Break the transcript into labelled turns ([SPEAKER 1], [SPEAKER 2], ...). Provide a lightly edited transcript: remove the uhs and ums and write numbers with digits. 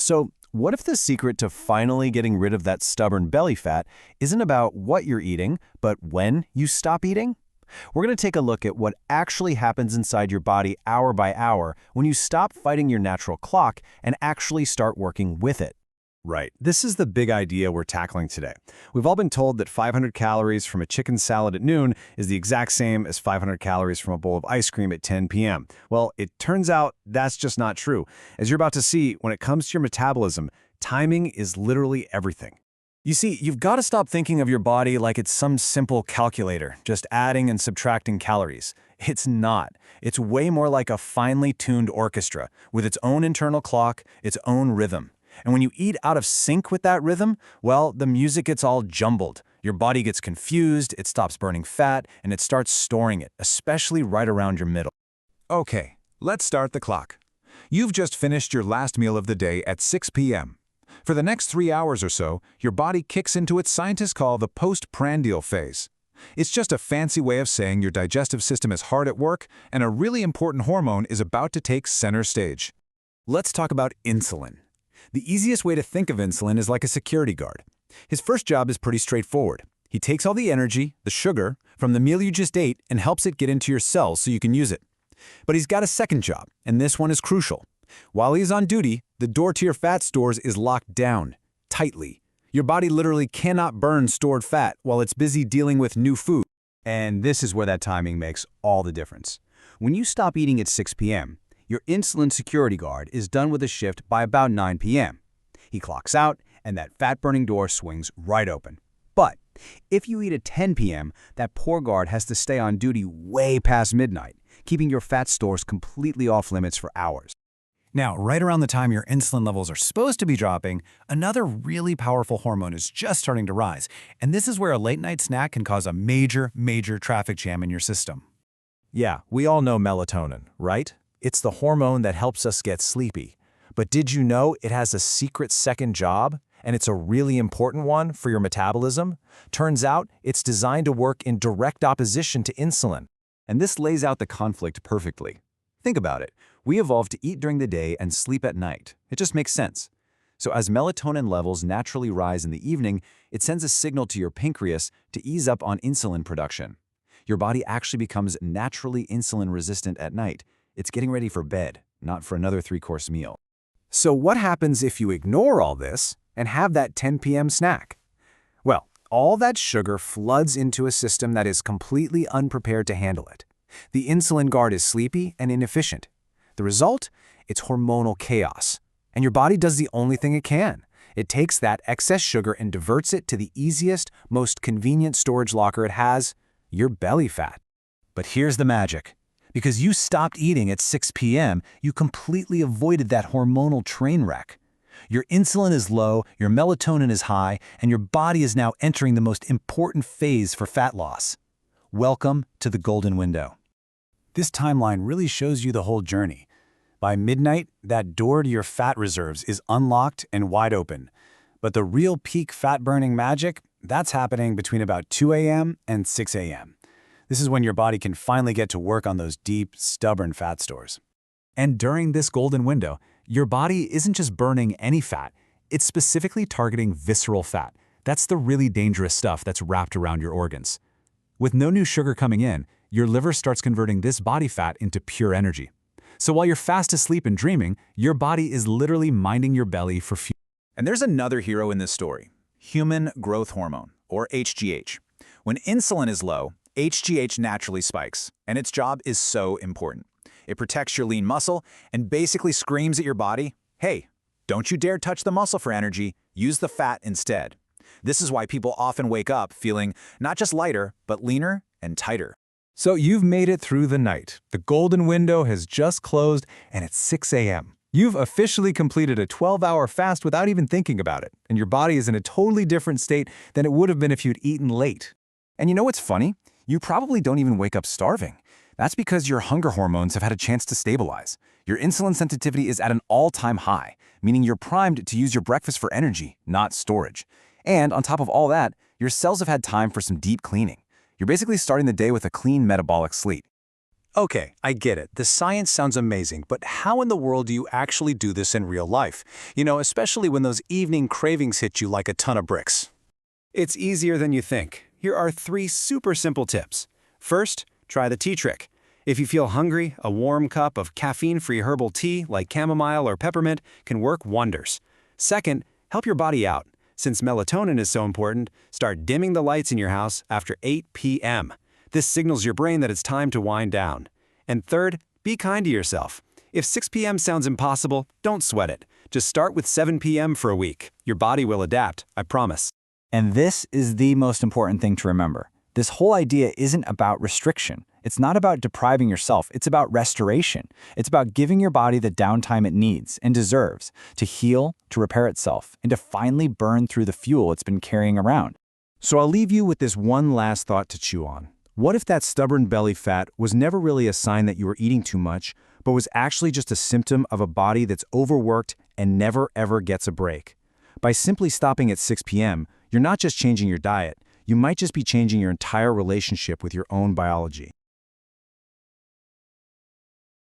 [SPEAKER 1] So, what if the secret to finally getting rid of that stubborn belly fat isn't about what you're eating, but when you stop eating? We're going to take a look at what actually happens inside your body hour by hour when you stop fighting your natural clock and actually start working with it.
[SPEAKER 2] Right. This is the big idea we're tackling today. We've all been told that 500 calories from a chicken salad at noon is the exact same as 500 calories from a bowl of ice cream at 10 p.m. Well, it turns out that's just not true. As you're about to see, when it comes to your metabolism, timing is literally everything. You see, you've got to stop thinking of your body like it's some simple calculator, just adding and subtracting calories. It's not. It's way more like a finely tuned orchestra with its own internal clock, its own rhythm. And when you eat out of sync with that rhythm, well, the music gets all jumbled. Your body gets confused, it stops burning fat, and it starts storing it, especially right around your middle.
[SPEAKER 3] Okay, let's start the clock. You've just finished your last meal of the day at 6 p.m. For the next 3 hours or so, your body kicks into what scientists call the postprandial phase. It's just a fancy way of saying your digestive system is hard at work and a really important hormone is about to take center stage.
[SPEAKER 2] Let's talk about insulin. The easiest way to think of insulin is like a security guard. His first job is pretty straightforward. He takes all the energy, the sugar, from the meal you just ate and helps it get into your cells so you can use it. But he's got a second job, and this one is crucial. While he's on duty, the door to your fat stores is locked down, tightly. Your body literally cannot burn stored fat while it's busy dealing with new food. And this is where that timing makes all the difference. When you stop eating at 6 p.m., your insulin security guard is done with a shift by about 9 p.m. He clocks out, and that fat-burning door swings right open. But if you eat at 10 p.m., that poor guard has to stay on duty way past midnight, keeping your fat stores completely off limits for hours. Now, right around the time your insulin levels are supposed to be dropping, another really powerful hormone is just starting to rise. And this is where a late-night snack can cause a major traffic jam in your system.
[SPEAKER 1] Yeah, we all know melatonin, right? It's the hormone that helps us get sleepy. But did you know it has a secret second job? And it's a really important one for your metabolism? Turns out it's designed to work in direct opposition to insulin.
[SPEAKER 2] And this lays out the conflict perfectly. Think about it. We evolved to eat during the day and sleep at night. It just makes sense. So as melatonin levels naturally rise in the evening, it sends a signal to your pancreas to ease up on insulin production. Your body actually becomes naturally insulin resistant at night. It's getting ready for bed, not for another 3-course meal. So what happens if you ignore all this and have that 10 p.m. snack? Well, all that sugar floods into a system that is completely unprepared to handle it. The insulin guard is sleepy and inefficient. The result? It's hormonal chaos. And your body does the only thing it can. It takes that excess sugar and diverts it to the easiest, most convenient storage locker it has, your belly fat. But here's the magic. Because you stopped eating at 6 p.m., you completely avoided that hormonal train wreck. Your insulin is low, your melatonin is high, and your body is now entering the most important phase for fat loss. Welcome to the golden window. This timeline really shows you the whole journey. By midnight, that door to your fat reserves is unlocked and wide open. But the real peak fat-burning magic, that's happening between about 2 a.m. and 6 a.m. This is when your body can finally get to work on those deep, stubborn fat stores. And during this golden window, your body isn't just burning any fat, it's specifically targeting visceral fat. That's the really dangerous stuff that's wrapped around your organs. With no new sugar coming in, your liver starts converting this body fat into pure energy. So while you're fast asleep and dreaming, your body is literally minding your belly for fuel.
[SPEAKER 3] And there's another hero in this story, human growth hormone, or HGH. When insulin is low, HGH naturally spikes, and its job is so important. It protects your lean muscle and basically screams at your body, hey, don't you dare touch the muscle for energy, use the fat instead. This is why people often wake up feeling not just lighter, but leaner and tighter.
[SPEAKER 2] So you've made it through the night. The golden window has just closed, and it's 6 a.m. You've officially completed a 12-hour fast without even thinking about it, and your body is in a totally different state than it would have been if you'd eaten late. And you know what's funny? You probably don't even wake up starving. That's because your hunger hormones have had a chance to stabilize. Your insulin sensitivity is at an all-time high, meaning you're primed to use your breakfast for energy, not storage. And on top of all that, your cells have had time for some deep cleaning. You're basically starting the day with a clean metabolic slate.
[SPEAKER 4] Okay, I get it. The science sounds amazing, but how in the world do you actually do this in real life? Especially when those evening cravings hit you like a ton of bricks.
[SPEAKER 5] It's easier than you think. Here are 3 super simple tips. First, try the tea trick. If you feel hungry, a warm cup of caffeine-free herbal tea like chamomile or peppermint can work wonders. Second, help your body out. Since melatonin is so important, start dimming the lights in your house after 8 p.m. This signals your brain that it's time to wind down. And third, be kind to yourself. If 6 p.m. sounds impossible, don't sweat it. Just start with 7 p.m. for a week. Your body will adapt, I promise.
[SPEAKER 6] And this is the most important thing to remember. This whole idea isn't about restriction. It's not about depriving yourself. It's about restoration. It's about giving your body the downtime it needs and deserves to heal, to repair itself, and to finally burn through the fuel it's been carrying around.
[SPEAKER 1] So I'll leave you with this one last thought to chew on. What if that stubborn belly fat was never really a sign that you were eating too much, but was actually just a symptom of a body that's overworked and never ever gets a break? By simply stopping at 6 p.m., you're not just changing your diet, you might just be changing your entire relationship with your own biology.